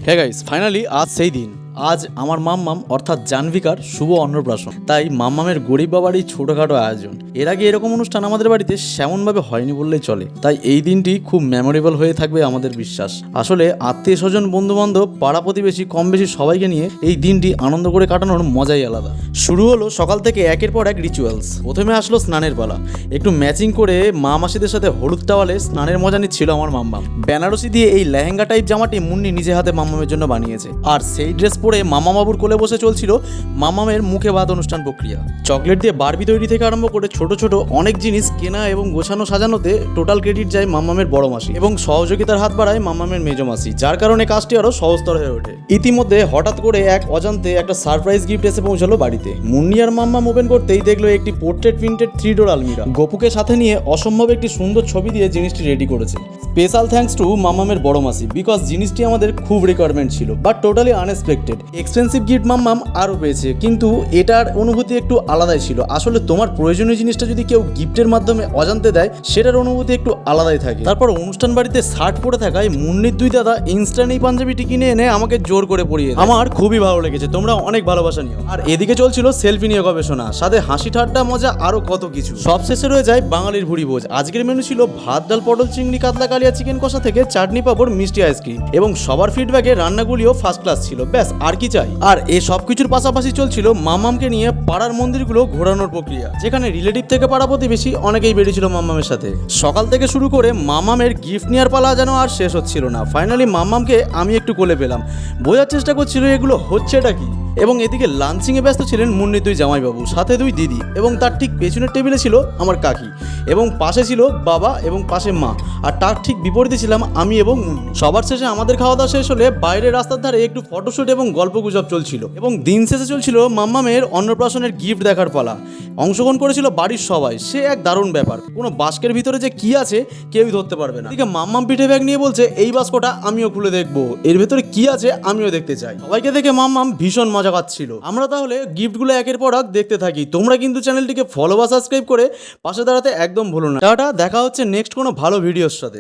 Hey guys, finally আজ সেই দিন। আজ আমার মাম্মাম অর্থাৎ জাহ্নবিকার শুভ অন্নপ্রাশন। তাই মাম্মামের গরিব বাবার এই ছোটোখাটো আয়োজন। এর আগে এরকম অনুষ্ঠান আমাদের বাড়িতে সেমনভাবে হয়নি বললেই চলে। তাই এই দিনটি খুব মেমোরেবল হয়ে থাকবে আমাদের বিশ্বাস। আসলে আত্মীয় স্বজন, বন্ধু বান্ধব, পাড়া প্রতিবেশী কম বেশি সবাইকে নিয়ে এই দিনটি আনন্দ করে কাটানোর মজাই আলাদা। শুরু হলো সকাল থেকে একের পর এক রিচুয়ালস। প্রথমে আসলো স্নানের পালা। একটু ম্যাচিং করে মা মাসিদের সাথে হলুদ টাওয়ালে স্নানের মজা নিচ্ছিল আমার মাম্মাম। বেনারসি দিয়ে এই লেহেঙ্গা টাইপ জামাটি মুন্নি নিজে হাতে মাম্মামের জন্য বানিয়েছে। আর সেই ড্রেস পরে মামা বাবুর কোলে বসে চলছিল মামামের মুখে ভাত অনুষ্ঠান প্রক্রিয়া। চকলেট দিয়ে বারবি তৈরি থেকে আরম্ভ করে ছোট ছোট অনেক জিনিস কেনা এবং গোছানো সাজানোতে টোটাল ক্রেডিট যায় মামামের বড় মাসি এবং সহযোগিতার হাত বাড়ায় মামামের মেজো মাসি, যার কারণে কাজটি আরো সহজতর হয়ে ওঠে। ইতিমধ্যে হঠাৎ করে এক অজান্তে একটা সারপ্রাইজ গিফট এসে পৌঁছালো বাড়িতে। মুন্নি আর মাম্মাম ওপেন করতেই দেখলো একটি পোর্ট্রেট প্রিন্টেড 3 ডোর আলমিরা। গপুকে সাথে নিয়ে অসম্ভব একটি সুন্দর ছবি দিয়ে জিনিসটি রেডি করেছে। স্পেশাল থ্যাঙ্কস টু মামামের বড় মাসি, বিকজ জিনিসটি আমাদের খুব রিকোয়ারমেন্ট ছিল, but totally unexpected. Expensive gift মাম্মাম আরও পেয়েছে, কিন্তু এটার অনুভূতি একটু আলাদাই ছিল। আসলে তোমার প্রয়োজনীয় জিনিসটা যদি কেউ গিফটের মাধ্যমে অজান্তে দেয়, সেটার অনুভূতি একটু আলাদাই থাকে। তারপর অনুষ্ঠান বাড়িতে শার্ট পরে থাকায় মুন্নির দুই দাদা ইনস্ট্যান্ট এই পাঞ্জাবিটি কিনে এনে আমাকে জোর করে পরিয়ে দেয়। আমার খুবই ভালো লেগেছে, তোমরা অনেক ভালোবাসা নিও। আর এদিকে চলছিল সেলফি নিয়ে গবেষণা, সাথে হাসি ঠাট্টা, মজা, আরো কত কিছু। সব শেষে রয়ে যায় বাঙালির ভুড়ি ভোজ। আজকের মেনু ছিল ভাত, ডাল, পটল, চিংড়ি, কাতলা, কালিয়া, চিকেন কষা থেকে চাটনি, পাঁপড়, মিষ্টি, আইসক্রিম, এবং সবার ফিডব্যাকে রান্নাগুলিও ফার্স্ট ক্লাস ছিল। ব্যাস, আর কি চাই। আর এই সব কিছুর পাশাপাশি চলছিল মাম্মামকে নিয়ে পাড়ার মন্দিরগুলো ঘোরানোর প্রক্রিয়া, যেখানে রিলেটিভ থেকে পাড়া প্রতিবেশী অনেকেই বেরিয়েছিল মাম্মামের সাথে। সকাল থেকে শুরু করে মাম্মামের গিফট নেওয়ার পালা যেন আর শেষ হচ্ছিল না। ফাইনালি মাম্মামকে আমি একটু কোলে পেলাম। বোঝার চেষ্টা করছিল এগুলো হচ্ছেটা কি। এবং এদিকে লাঞ্চিংয়ে ব্যস্ত ছিলেন মুন্নির দুই জামাইবাবু, সাথে দুই দিদি, এবং তার ঠিক পেছনের টেবিলে ছিল আমার কাকি, এবং পাশে ছিল বাবা, এবং পাশে মা, আর তার ঠিক বিপরীতে ছিলাম আমি এবং মুন্নি। সবার শেষে আমাদের খাওয়া দাওয়া শেষ হলে বাইরের রাস্তার ধারে একটু ফটোশুট এবং গল্পগুজব চলছিল, এবং দিন শেষে চলছিল মাম্মামের অন্নপ্রাশনের গিফট দেখার পালা। অংশগ্রহণ করেছিল বাড়ির সবাই। সে এক দারুণ ব্যাপার। কোনো বাস্কের ভিতরে যে কি আছে কেউই ধরতে পারবে না। এদিকে মাম্মাম পিঠে ব্যাগ নিয়ে বলছে, এই বাস্কটা আমিও খুলে দেখবো, এর ভেতরে কি আছে আমিও দেখতে চাই। সবাইকে দেখে মাম্মাম ভীষণ মজা পাচ্ছিল। আমরা তাহলে গিফটগুলো একের পর এক দেখতে থাকি। তোমরা কিন্তু চ্যানেলটিকে ফলো বা সাবস্ক্রাইব করে পাশে দাঁড়াতে একদম ভুলো না। টাটা, দেখা হচ্ছে নেক্সট কোনো ভালো ভিডিওর সাথে।